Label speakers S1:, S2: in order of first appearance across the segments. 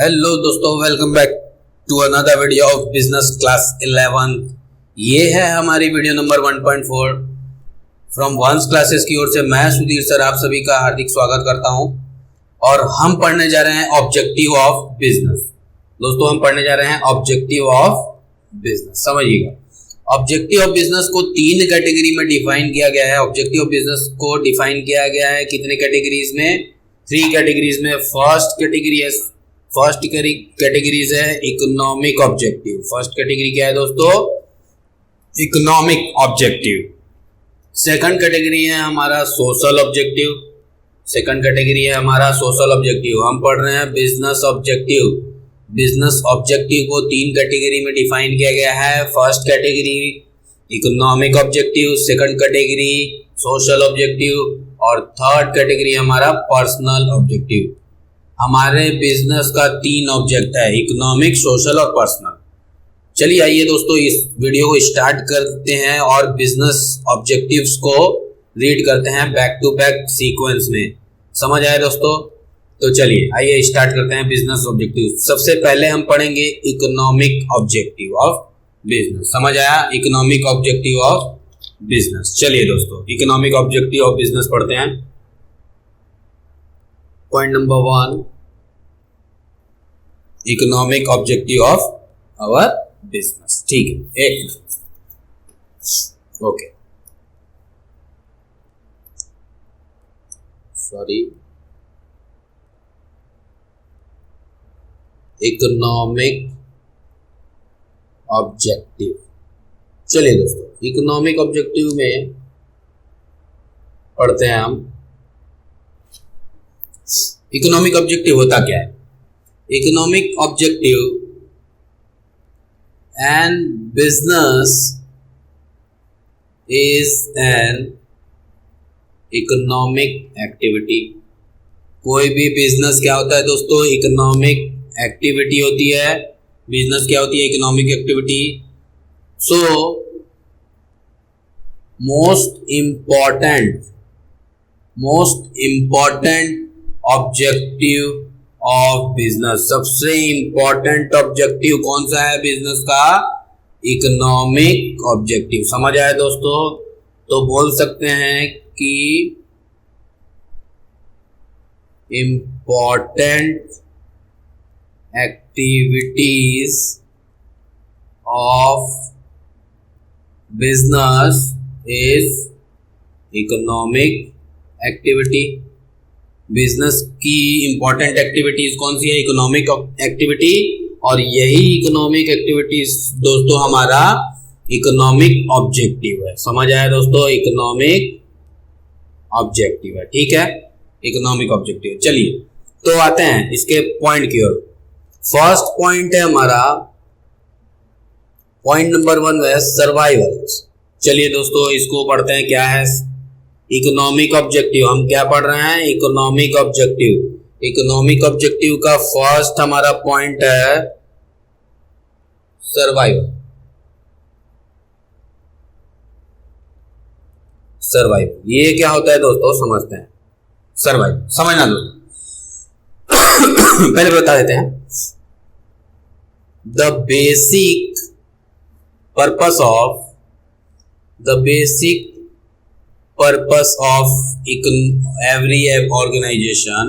S1: Hello दोस्तों, welcome back to another video of business class 11। ये है हमारी वीडियो नंबर 1.4 फ्रॉम वंस क्लासेस की ओर से। मैं सुधीर सर आप सभी का हार्दिक स्वागत करता हूं और हम पढ़ने जा रहे हैं ऑब्जेक्टिव ऑफ बिजनेस। दोस्तों हम पढ़ने जा रहे हैं ऑब्जेक्टिव ऑफ बिजनेस। समझिएगा, ऑब्जेक्टिव ऑफ बिजनेस को 3 कैटेगरी में डिफाइन किया गया है। ऑब्जेक्टिव ऑफ बिजनेस को डिफाइन किया गया है कितने कैटेगरीज में? 3 कैटेगरीज में। फर्स्ट कैटेगरीज है इकोनॉमिक ऑब्जेक्टिव। फर्स्ट कैटेगरी क्या है दोस्तों? Economic objective. सेकंड कैटेगरी है हमारा सोशल ऑब्जेक्टिव। सेकंड कैटेगरी है हमारा सोशल ऑब्जेक्टिव। हम पढ़ रहे हैं बिजनेस ऑब्जेक्टिव। बिजनेस ऑब्जेक्टिव को 3 कैटेगरी में डिफाइन किया गया है। First category economic objective, second category social objective और थर्ड कैटेगरी हमारा पर्सनल ऑब्जेक्टिव। हमारे बिजनेस का 3 ऑब्जेक्ट है, इकोनॉमिक, सोशल और पर्सनल। चलिए आइए दोस्तों इस वीडियो को स्टार्ट करते हैं और बिजनेस ऑब्जेक्टिव्स को रीड करते हैं बैक टू बैक सीक्वेंस में। समझ आए दोस्तों? तो चलिए आइए स्टार्ट करते हैं बिजनेस ऑब्जेक्टिव। सबसे पहले हम पढ़ेंगे इकोनॉमिक ऑब्जेक्टिव ऑफ बिजनेस। समझ आया? Economic objective of business. चलिए दोस्तों इकोनॉमिक ऑब्जेक्टिव ऑफ बिजनेस पढ़ते हैं। Point number 1, economic objective of our business. ठीक है, एक ओके, सॉरी, इकोनॉमिक ऑब्जेक्टिव। चलिए दोस्तों इकोनॉमिक ऑब्जेक्टिव में पढ़ते हैं हम। इकोनॉमिक ऑब्जेक्टिव होता क्या है? Economic objective and business is an economic activity. कोई भी बिजनेस क्या होता है दोस्तों? इकोनॉमिक एक्टिविटी होती है। बिजनेस क्या होती है? Economic activity. So most important objective of business, सबसे इंपॉर्टेंट ऑब्जेक्टिव कौन सा है बिजनेस का? Economic objective. समझ आए दोस्तों? तो बोल सकते हैं कि important activities of business is economic activity. Business की इंपॉर्टेंट एक्टिविटीज कौन सी है? Economic activity. और यही इकोनॉमिक एक्टिविटीज दोस्तों हमारा इकोनॉमिक ऑब्जेक्टिव है। समझ आया दोस्तों? इकोनॉमिक ऑब्जेक्टिव है। ठीक है, इकोनॉमिक ऑब्जेक्टिव। चलिए तो आते हैं इसके पॉइंट की ओर। फर्स्ट पॉइंट है हमारा, पॉइंट नंबर 1 है सर्वाइवल। चलिए दोस्तों इसको पढ़ते हैं। क्या है इकोनॉमिक ऑब्जेक्टिव? हम क्या पढ़ रहे हैं? Economic objective. इकोनॉमिक ऑब्जेक्टिव का फर्स्ट हमारा पॉइंट है सर्वाइवल। सर्वाइवल ये क्या होता है दोस्तों? समझते हैं। सर्वाइवल समझना दोस्तों। पहले बता देते हैं the basic purpose of every organization,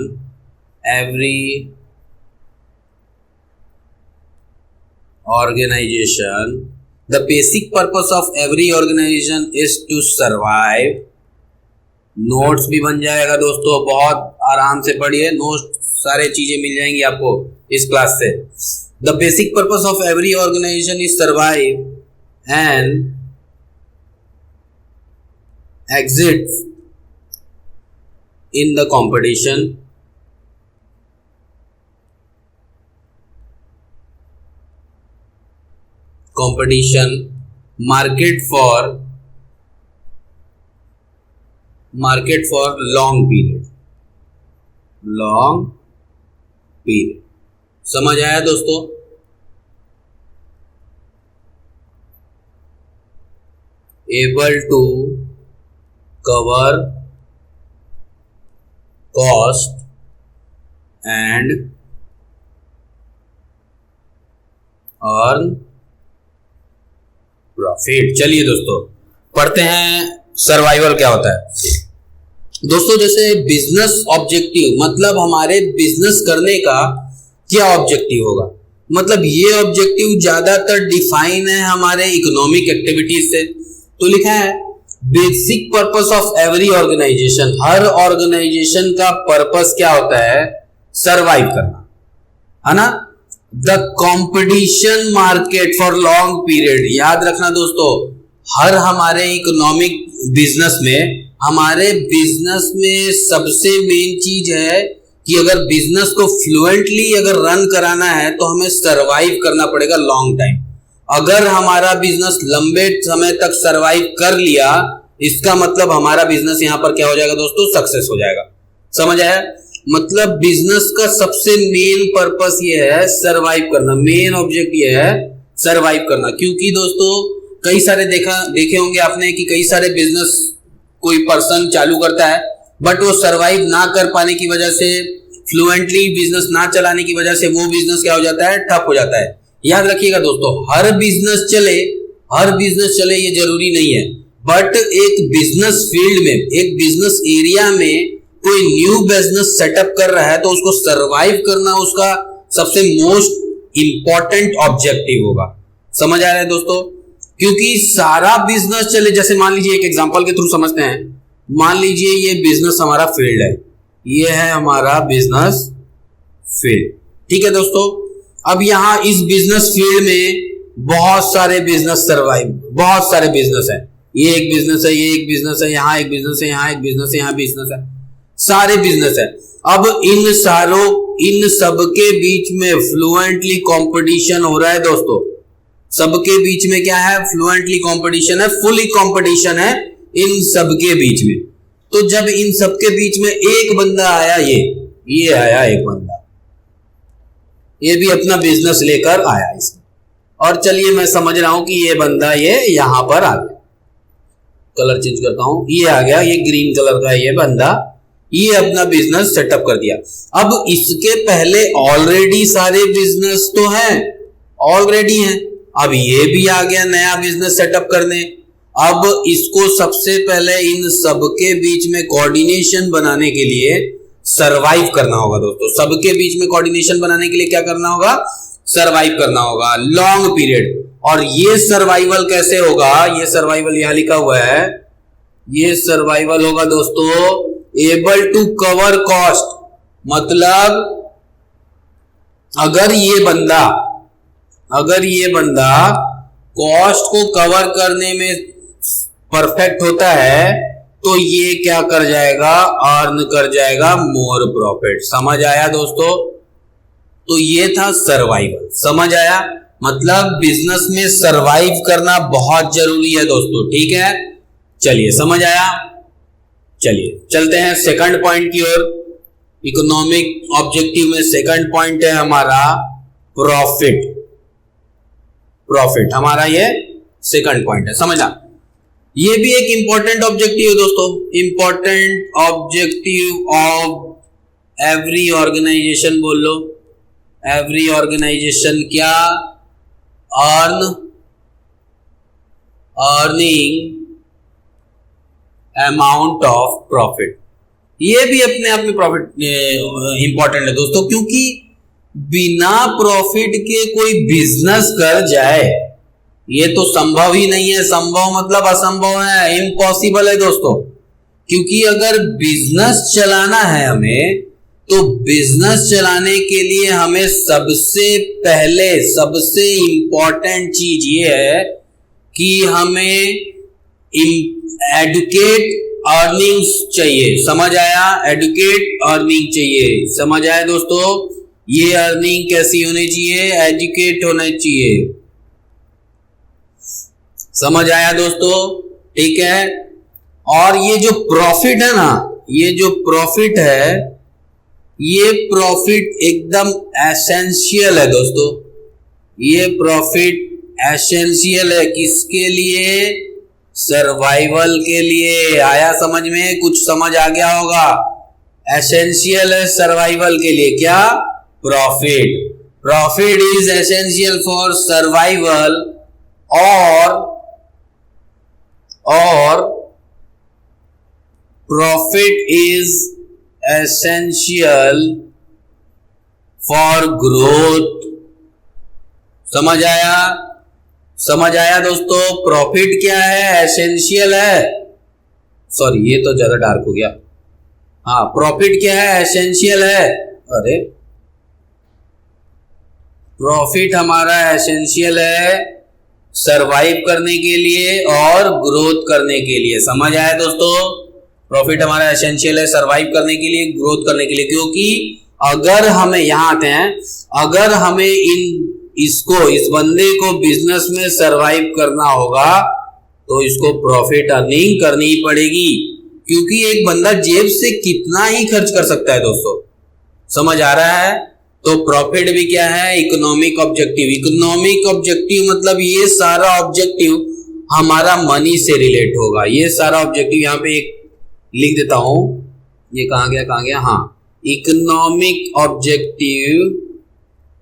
S1: the basic purpose of every organization is to survive। Notes भी बन जाएगा दोस्तों, बहुत आराम से पढ़िए, नोट्स सारे चीजें मिल जाएंगी आपको इस क्लास से। The basic purpose of every organisation is survive and exits in the competition, market for long period। समझ आया दोस्तों? able to cover cost and earn profit. चलिए दोस्तों पढ़ते हैं सर्वाइवल क्या होता है। दोस्तों जैसे बिजनेस ऑब्जेक्टिव मतलब हमारे बिजनेस करने का क्या ऑब्जेक्टिव होगा, मतलब ये ऑब्जेक्टिव ज्यादातर डिफाइन है हमारे इकोनॉमिक एक्टिविटीज से। तो लिखा है basic purpose of every organisation, हर ऑर्गेनाइजेशन का पर्पस क्या होता है, सरवाइव करना, है ना। The competition market for long period, याद रखना दोस्तों, हर हमारे इकोनॉमिक बिजनेस में, हमारे बिजनेस में सबसे मेन चीज है कि अगर बिजनेस को फ्लुएंटली अगर रन कराना है तो हमें सरवाइव करना पड़ेगा लॉन्ग टाइम। अगर हमारा बिजनेस लंबे समय तक सरवाइव कर लिया, इसका मतलब हमारा बिजनेस यहां पर क्या हो जाएगा दोस्तों, सक्सेस हो जाएगा। समझ आया, मतलब बिजनेस का सबसे मेन पर्पस ये है सरवाइव करना, मेन ऑब्जेक्ट ये है सरवाइव करना। क्योंकि दोस्तों कई सारे देखे होंगे आपने कि कई सारे बिजनेस कोई पर्सन चालू करता है बट वो सरवाइव ना कर पाने की वजह से, फ्लुएंटली बिजनेस ना चलाने की वजह से वो बिजनेस क्या हो जाता है, ठप हो जाता है। याद रखिएगा दोस्तों, हर बिजनेस चले ये जरूरी नहीं है, बट एक बिजनेस फील्ड में, एक बिजनेस एरिया में कोई न्यू बिजनेस सेटअप कर रहा है तो उसको सरवाइव करना उसका सबसे मोस्ट इंपॉर्टेंट ऑब्जेक्टिव होगा। समझ आ रहा है दोस्तों, क्योंकि सारा बिजनेस चले, जैसे मान लीजिए एक एग्जांपल के थ्रू समझते हैं, मान लीजिए ये बिजनेस हमारा फील्ड है, ये है हमारा बिजनेस फील्ड, ठीक है दोस्तों। अब यहां इस बिजनेस फील्ड में बहुत सारे बिजनेस बहुत सारे बिजनेस है, ये एक बिजनेस है, ये एक बिजनेस है, यहाँ एक बिजनेस है, यहाँ एक बिजनेस है, यहाँ बिजनेस है, सारे बिजनेस है। अब इन सबके बीच में फ्लुएंटली कंपटीशन हो रहा है दोस्तों, सबके बीच में क्या है, फ्लुएंटली कंपटीशन है, फुली कंपटीशन है इन सबके बीच में। तो जब इन सबके बीच में एक बंदा आया, ये आया एक बंदा, ये भी अपना बिजनेस लेकर आया इसमें, और चलिए मैं समझ रहा हूं कि ये बंदा ये यहां पर आ गया, कलर चेंज करता हूं, ये आ गया, ये ग्रीन कलर का ये बंदा, ये अपना बिजनेस सेटअप कर दिया। अब इसके पहले ऑलरेडी सारे बिजनेस तो हैं, ऑलरेडी हैं, अब ये भी आ गया नया बिजनेस सेटअप करने। अब इसको सबसे पहले इन सबके बीच में कोऑर्डिनेशन बनाने के लिए सरवाइव करना होगा दोस्तों। सबके बीच में कोऑर्डिनेशन बनाने के लिए क्या करना होगा, सरवाइव करना होगा लॉन्ग पीरियड। और ये सर्वाइवल कैसे होगा, ये सर्वाइवल यहां लिखा हुआ है, ये सर्वाइवल होगा दोस्तों एबल टू कवर कॉस्ट, मतलब अगर ये बंदा कॉस्ट को कवर करने में परफेक्ट होता है तो ये क्या कर जाएगा, अर्न कर जाएगा मोर प्रॉफिट। समझ आया दोस्तों, तो ये था सर्वाइवल। समझ आया, मतलब बिजनेस में सरवाइव करना बहुत जरूरी है दोस्तों, ठीक है। चलिए समझ आया, चलिए चलते हैं सेकंड पॉइंट की ओर। इकोनॉमिक ऑब्जेक्टिव में सेकंड पॉइंट है हमारा प्रॉफिट। प्रॉफिट हमारा ये सेकंड पॉइंट है, समझा। ये भी एक इंपॉर्टेंट ऑब्जेक्टिव है दोस्तों, important objective of every organisation, बोल लो एवरी ऑर्गेनाइजेशन क्या, अर्निंग अमाउंट ऑफ प्रॉफिट। ये भी अपने आप में प्रॉफिट इंपॉर्टेंट है दोस्तों, क्योंकि बिना प्रॉफिट के कोई बिजनेस कर जाए ये तो संभव ही नहीं है। संभव मतलब असंभव है, इम्पॉसिबल है दोस्तों। क्योंकि अगर बिजनेस चलाना है हमें, तो बिजनेस चलाने के लिए हमें सबसे पहले सबसे इंपॉर्टेंट चीज ये है कि हमें एडुकेट अर्निंग्स चाहिए। समझ आया, एडुकेट अर्निंग चाहिए। समझ आया दोस्तों, ये अर्निंग कैसी होनी चाहिए, एजुकेट होना चाहिए। समझ आया दोस्तों, ठीक है। और ये जो प्रॉफिट है ना, ये जो प्रॉफिट है, ये प्रॉफिट एकदम एसेंशियल है दोस्तों। ये प्रॉफिट एसेंशियल है किसके लिए, सर्वाइवल के लिए। आया समझ में, कुछ समझ आ गया होगा। एसेंशियल है सर्वाइवल के लिए क्या, profit. Profit is essential for survival और profit is essential for growth. समझ आया दोस्तों? प्रॉफिट क्या है? एसेंशियल है। सॉरी, ये तो ज्यादा डार्क हो गया। हाँ, प्रॉफिट क्या है? एसेंशियल है। अरे, प्रॉफिट हमारा एसेंशियल है सरवाइव करने के लिए और ग्रोथ करने के लिए। समझ आया दोस्तों? प्रॉफिट हमारा एसेंशियल है सरवाइव करने के लिए, ग्रोथ करने के लिए। क्योंकि अगर हमें, यहां आते हैं, अगर हमें इस बंदे को बिजनेस में सरवाइव करना होगा तो इसको प्रॉफिट अर्निंग करनी पड़ेगी। क्योंकि एक बंदा जेब से कितना ही खर्च कर सकता है दोस्तों। समझ आ रहा है? तो प्रॉफिट भी क्या है? Economic objective. इकोनॉमिक ऑब्जेक्टिव मतलब ये सारा ऑब्जेक्टिव हमारा मनी से रिलेट होगा। ये सारा ऑब्जेक्टिव यहाँ पे एक लिख देता हूं। ये कहां गया? हाँ, इकोनॉमिक ऑब्जेक्टिव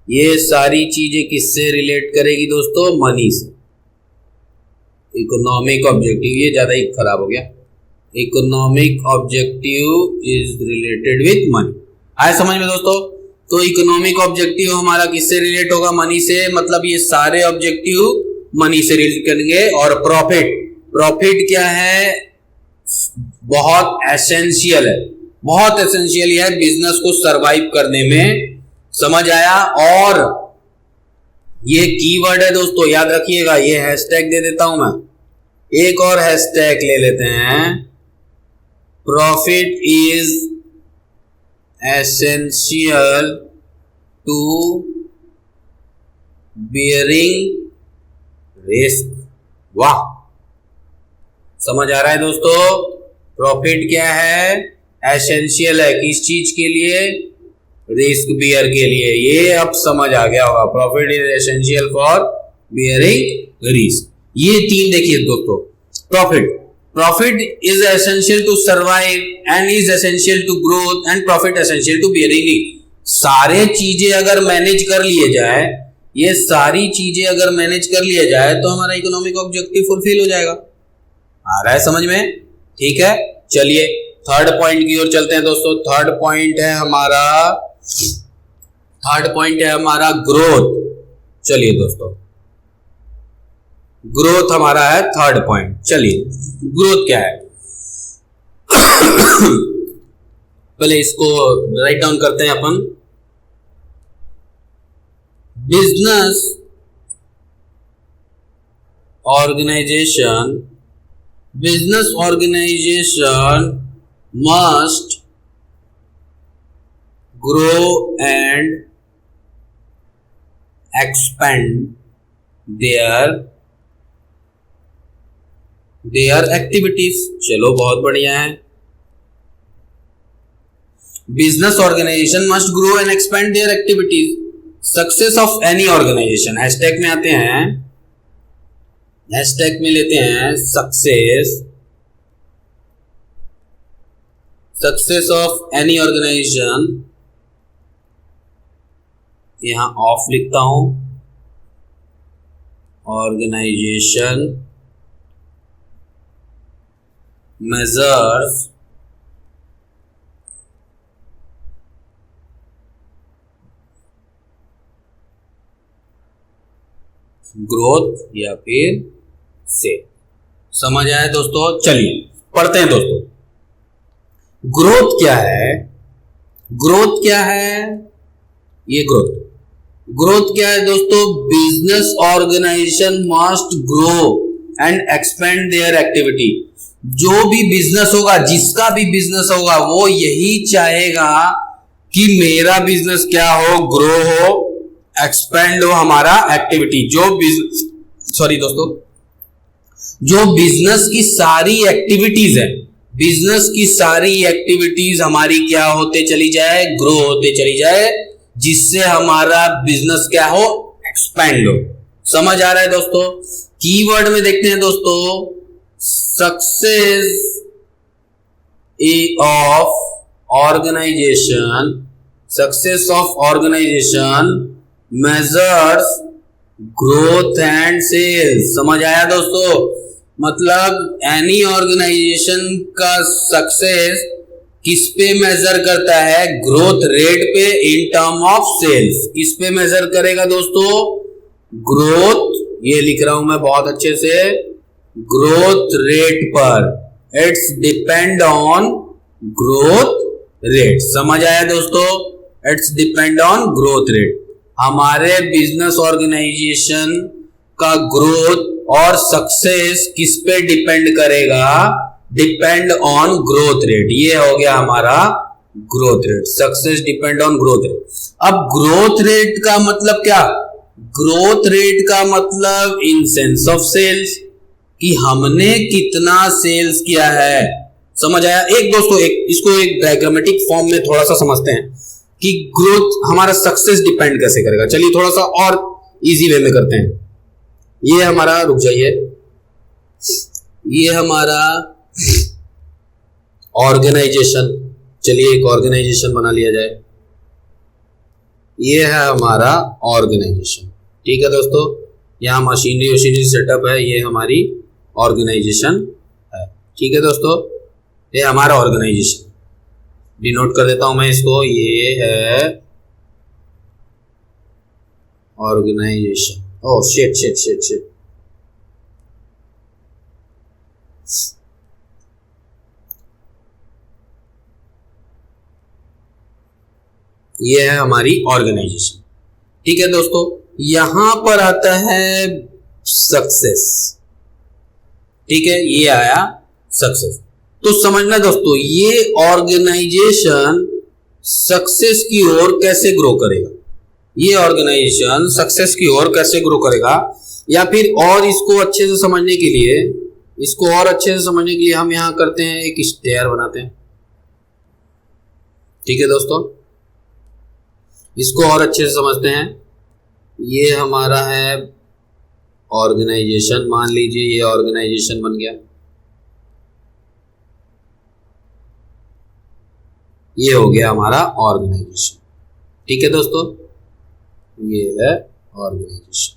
S1: ये सारी चीजें किससे रिलेट करेगी दोस्तों? मनी से। इकोनॉमिक ऑब्जेक्टिव, ये ज्यादा ही खराब हो गया। Economic objective is related with money. आए समझ में दोस्तों? तो इकोनॉमिक ऑब्जेक्टिव हमारा किससे रिलेट होगा? मनी से। मतलब ये सारे ऑब्जेक्टिव मनी से रिलेट करेंगे। और प्रॉफिट क्या है? बहुत एसेंशियल है, बहुत एसेंशियल है बिजनेस को सरवाइव करने में। समझ आया? और ये कीवर्ड है दोस्तों, याद रखिएगा। ये हैशटैग दे देता हूं मैं, एक और हैशटैग ले लेते हैं। Profit is essential to bearing risk. वाह, समझ आ रहा है दोस्तों? प्रॉफिट क्या है? एसेंशियल है किस चीज के लिए? रिस्क बियर के लिए। ये अब समझ आ गया होगा। Profit is essential for bearing risk. ये तीन देखिए दोस्तों। Profit is essential to survive and is essential to growth and profit essential to bearing risk. सारे चीजें अगर मैनेज कर लिए जाए, ये सारी चीजें अगर मैनेज कर लिया जाए तो हमारा इकोनॉमिक ऑब्जेक्टिव फुलफिल हो जाएगा। आ रहा है समझ में? ठीक है, चलिए थर्ड पॉइंट की ओर चलते हैं दोस्तों। थर्ड पॉइंट है हमारा ग्रोथ। चलिए दोस्तों, ग्रोथ हमारा है थर्ड पॉइंट। चलिए, ग्रोथ क्या है? पहले इसको राइट डाउन करते हैं अपन। Business organisation must grow and expand their activities। चलो बहुत बढ़िया है। Business organisation must grow and expand their activities. Success of any organisation, hashtag में आते हैं, हैशटैग में लेते हैं सक्सेस ऑफ एनी ऑर्गेनाइजेशन। यहां ऑफ लिखता हूं। ऑर्गेनाइजेशन मेजर्स ग्रोथ या फिर से। समझ आया दोस्तों? चलिए पढ़ते हैं दोस्तों। ग्रोथ क्या है? ग्रोथ क्या है? ये ग्रोथ क्या है दोस्तों? Business organisation must grow and expand their activity. जो भी बिजनेस होगा, जिसका भी बिजनेस होगा, वो यही चाहेगा कि मेरा बिजनेस क्या हो? ग्रो हो, एक्सपेंड हो हमारा एक्टिविटी। जो बिजनेस की सारी एक्टिविटीज है, बिजनेस की सारी एक्टिविटीज हमारी क्या होते चली जाए? ग्रो होते चली जाए, जिससे हमारा बिजनेस क्या हो? एक्सपेंड हो। समझ आ रहा है दोस्तों? कीवर्ड में देखते हैं दोस्तों, success of organisation measures growth and sales. समझ आया दोस्तों? मतलब एनी ऑर्गेनाइजेशन का सक्सेस किस पे मेजर करता है? ग्रोथ रेट पे इन टर्म ऑफ सेल्स। किस पे मेजर करेगा दोस्तों? ग्रोथ, ये लिख रहा हूं मैं बहुत अच्छे से, ग्रोथ रेट पर। It's depend on growth rate. समझ आया दोस्तों? It's depend on growth rate. हमारे बिजनेस ऑर्गेनाइजेशन का ग्रोथ और सक्सेस किस पे डिपेंड करेगा? Depend on growth rate. ये हो गया हमारा growth rate. Success depend on growth rate. अब ग्रोथ रेट का मतलब क्या? ग्रोथ रेट का मतलब इन सेंस ऑफ सेल्स, कि हमने कितना सेल्स किया है। समझ आया? एक दोस्तों, इसको एक डायग्रामेटिक फॉर्म में थोड़ा सा समझते हैं कि ग्रोथ हमारा सक्सेस डिपेंड कैसे करेगा। चलिए थोड़ा सा और इजी वे में करते हैं। ये हमारा, रुक जाइए, ये हमारा ऑर्गेनाइजेशन, चलिए एक ऑर्गेनाइजेशन बना लिया जाए। ये है हमारा ऑर्गेनाइजेशन। ठीक है दोस्तों, यहाँ मशीनरी सेटअप है, ये हमारी ऑर्गेनाइजेशन है। ठीक है दोस्तों, ये हमारा ऑर्गेनाइजेशन, डिनोट कर देता हूं मैं इसको, ये है organisation. Oh shit shit shit shit, ये है हमारी ऑर्गेनाइजेशन। ठीक है दोस्तों, यहां पर आता है सक्सेस। ठीक है, ये आया सक्सेस। तो समझना दोस्तों, ये ऑर्गेनाइजेशन सक्सेस की ओर कैसे ग्रो करेगा? ये ऑर्गेनाइजेशन सक्सेस की ओर कैसे ग्रो करेगा? या फिर और इसको अच्छे से समझने के लिए, हम यहां करते हैं, एक स्टेयर बनाते हैं। ठीक है दोस्तों, इसको और अच्छे से समझते हैं। ये हमारा है ऑर्गेनाइजेशन, मान लीजिए ये ऑर्गेनाइजेशन बन गया। ये हो गया हमारा ऑर्गेनाइजेशन। ठीक है दोस्तों, ये है ऑर्गेनाइजेशन।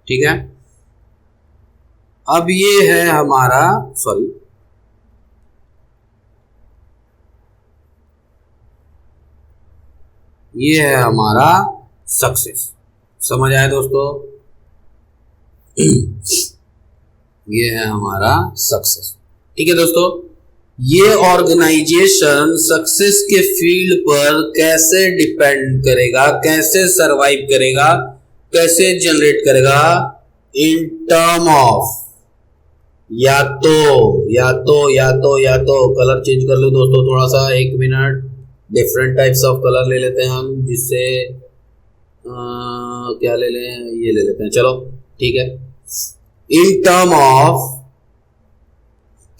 S1: ठीक है, अब ये है हमारा, ये है हमारा सक्सेस। समझ आया दोस्तों? ये है हमारा सक्सेस। ठीक है दोस्तों, ये ऑर्गेनाइजेशन सक्सेस के फील्ड पर कैसे डिपेंड करेगा, कैसे सरवाइव करेगा, कैसे जनरेट करेगा? इन टर्म ऑफ या तो कलर चेंज कर लो दोस्तों, थोड़ा सा, एक minute, different types of colour ले लेते हैं हम, जिससे क्या ले लें, ये ले लेते हैं, चलो ठीक है। इन टर्म ऑफ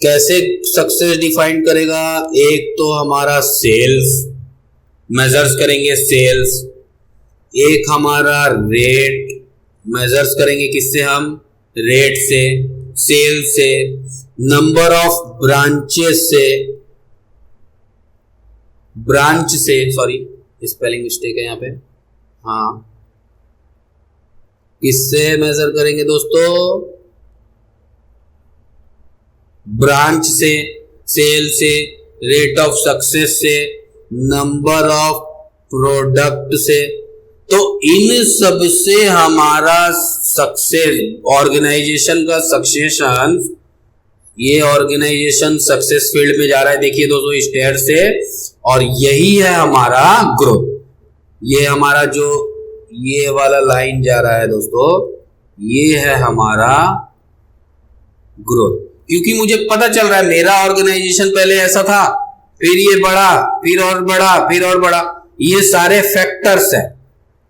S1: कैसे सक्सेस डिफाइन करेगा? एक तो हमारा सेल्स, मेजर्स करेंगे सेल्स। एक हमारा रेट, मेजर्स करेंगे किससे? हम रेट से, सेल से। नंबर ऑफ ब्रांचेस से, ब्रांच से, सॉरी स्पेलिंग मिस्टेक है यहाँ पे, हाँ, किससे मेजर करेंगे दोस्तों? ब्रांच से, सेल से, रेट ऑफ सक्सेस से, नंबर ऑफ प्रोडक्ट से। तो इन सब से हमारा सक्सेस, ऑर्गेनाइजेशन का सक्सेशन, ये ऑर्गेनाइजेशन सक्सेस फील्ड में जा रहा है, देखिए दोस्तों, स्टेयर से, और यही है हमारा ग्रोथ। ये हमारा जो ये वाला लाइन जा रहा है दोस्तों, ये है हमारा ग्रोथ। क्योंकि मुझे पता चल रहा है मेरा ऑर्गेनाइजेशन पहले ऐसा था, फिर ये बढ़ा, फिर और बढ़ा, फिर और बढ़ा। ये सारे फैक्टर्स है,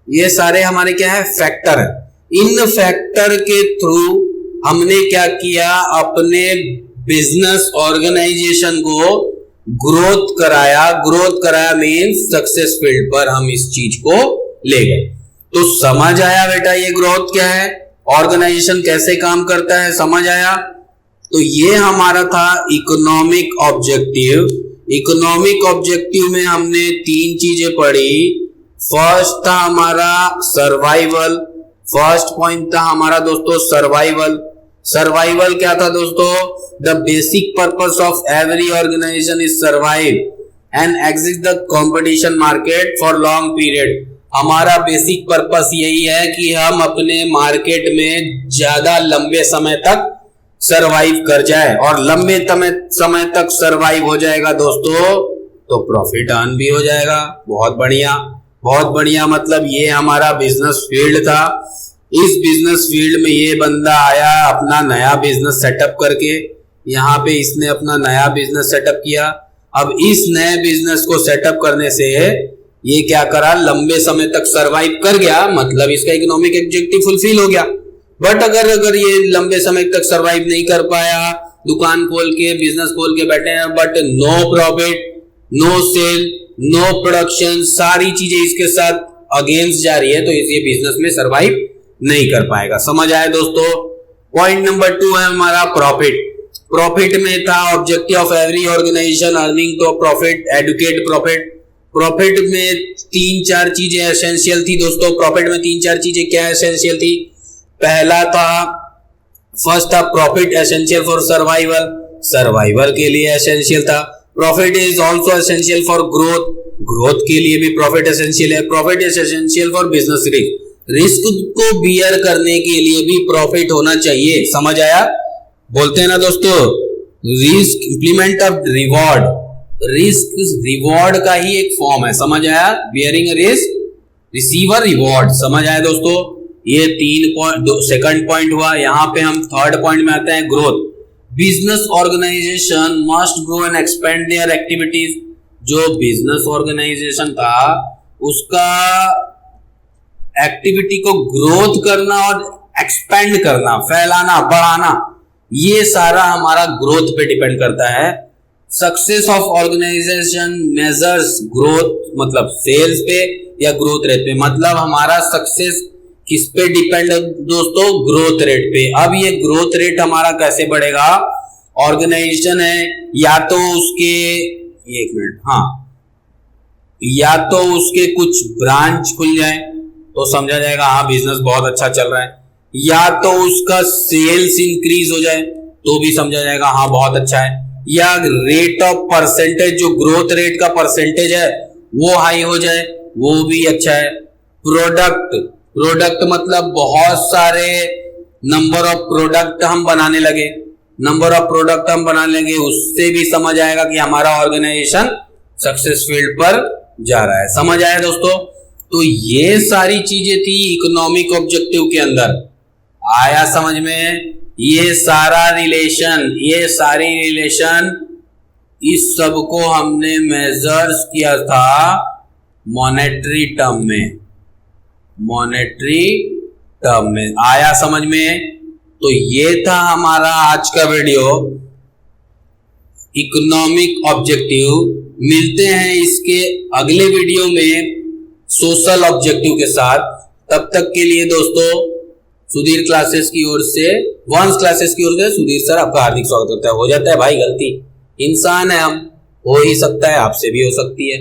S1: ये सारे हमारे क्या है? फैक्टर है। इन फैक्टर के थ्रू हमने क्या किया? अपने बिजनेस ऑर्गेनाइजेशन को ग्रोथ कराया। ग्रोथ कराया मीन्स सक्सेस फील्ड पर हम इस चीज को ले गए। तो समझ आया बेटा ये ग्रोथ क्या है, ऑर्गेनाइजेशन कैसे काम करता है? समझ आया? तो ये हमारा था इकोनॉमिक ऑब्जेक्टिव। इकोनॉमिक ऑब्जेक्टिव में हमने तीन चीजें पढ़ी। फर्स्ट था हमारा सर्वाइवल, फर्स्ट पॉइंट था हमारा दोस्तों सर्वाइवल। सर्वाइवल क्या था दोस्तों? The basic purpose of every organisation is survive and exit the competition market for long period. हमारा बेसिक पर्पस यही है कि हम अपने मार्केट में ज्यादा लंबे समय तक सरवाइव कर जाए, और लंबे समय तक सरवाइव हो जाएगा दोस्तों तो प्रॉफिट अर्न भी हो जाएगा। बहुत बढ़िया, बहुत बढ़िया। मतलब ये हमारा बिजनेस फील्ड था। इस बिजनेस फील्ड में ये बंदा आया अपना नया बिजनेस सेटअप करके, यहाँ पे इसने अपना नया बिजनेस सेटअप किया। अब इस नए बिजनेस को सेटअप करने से ये क्या करा, लंबे समय तक सरवाइव कर गया, मतलब इसका इकोनॉमिक ऑब्जेक्टिव फुलफिल हो गया। बट अगर ये लंबे समय तक सरवाइव नहीं कर पाया, दुकान खोल के बिजनेस खोल के बैठे हैं but no profit, no sale, no production, सारी चीजें इसके साथ अगेंस्ट जा रही है, तो ये बिजनेस में सरवाइव नहीं कर पाएगा। समझ आया दोस्तों? पॉइंट नंबर 2 है हमारा प्रॉफिट। प्रॉफिट में था objective of every organisation earning तो प्रॉफिट, एडुकेट प्रॉफिट। प्रॉफिट में 3-4 चीजें एसेंशियल थी दोस्तों। प्रॉफिट में 3-4 चीजें क्या एसेंशियल थी? पहला था, फर्स्ट था profit essential for survival, survival के लिए एसेंशियल था। Profit is also essential for growth, growth के लिए भी प्रॉफिट एसेंशियल है। Profit is essential for business risk, risk को बियर करने के लिए भी प्रॉफिट होना चाहिए। समझ आया? बोलते हैं ना दोस्तों, risk implement of reward, risk reward का ही एक फॉर्म है। समझ आया? Bearing risk, receiver reward. समझ आया दोस्तों? ये 3 सेकंड पॉइंट हुआ। यहाँ पे हम थर्ड पॉइंट में आते हैं, growth. Business organisation must grow and expand their activities. जो बिजनेस ऑर्गेनाइजेशन था उसका एक्टिविटी को ग्रोथ करना और एक्सपेंड करना, फैलाना, बढ़ाना, ये सारा हमारा ग्रोथ पे डिपेंड करता है। Success of organisation measures growth, मतलब सेल्स पे या ग्रोथ रेट पे। मतलब हमारा सक्सेस किस पे डिपेंड है दोस्तों? ग्रोथ रेट पे। अब ये ग्रोथ रेट हमारा कैसे बढ़ेगा? ऑर्गेनाइजेशन है, या तो उसके, एक मिनट, हाँ, या तो उसके कुछ ब्रांच खुल जाए तो समझा जाएगा हाँ बिजनेस बहुत अच्छा चल रहा है, या तो उसका सेल्स इंक्रीज हो जाए तो भी समझा जाएगा हाँ बहुत अच्छा है, या रेट ऑफ परसेंटेज, जो ग्रोथ रेट का परसेंटेज है वो हाई हो जाए, वो भी अच्छा है। प्रोडक्ट, प्रोडक्ट मतलब बहुत सारे नंबर ऑफ प्रोडक्ट हम बनाने लगे, नंबर ऑफ प्रोडक्ट हम बनाने लगे, उससे भी समझ आएगा कि हमारा ऑर्गेनाइजेशन सक्सेस फील्ड पर जा रहा है। समझ आया दोस्तों? तो ये सारी चीजें थी इकोनॉमिक ऑब्जेक्टिव के अंदर। आया समझ में? ये सारा रिलेशन, ये सारी रिलेशन, इस सब को हमने मेजर्स किया था मॉनेटरी टर्म में, मॉनेटरी टर्म में। आया समझ में? तो ये था हमारा आज का वीडियो, इकोनॉमिक ऑब्जेक्टिव। मिलते हैं इसके अगले वीडियो में सोशल ऑब्जेक्टिव के साथ। तब तक के लिए दोस्तों, सुधीर क्लासेस की ओर से, वंश क्लासेस की ओर से सुधीर सर आपका हार्दिक स्वागत करता है। हो जाता है भाई गलती, इंसान है हम, हो ही सकता है, आपसे भी हो सकती है।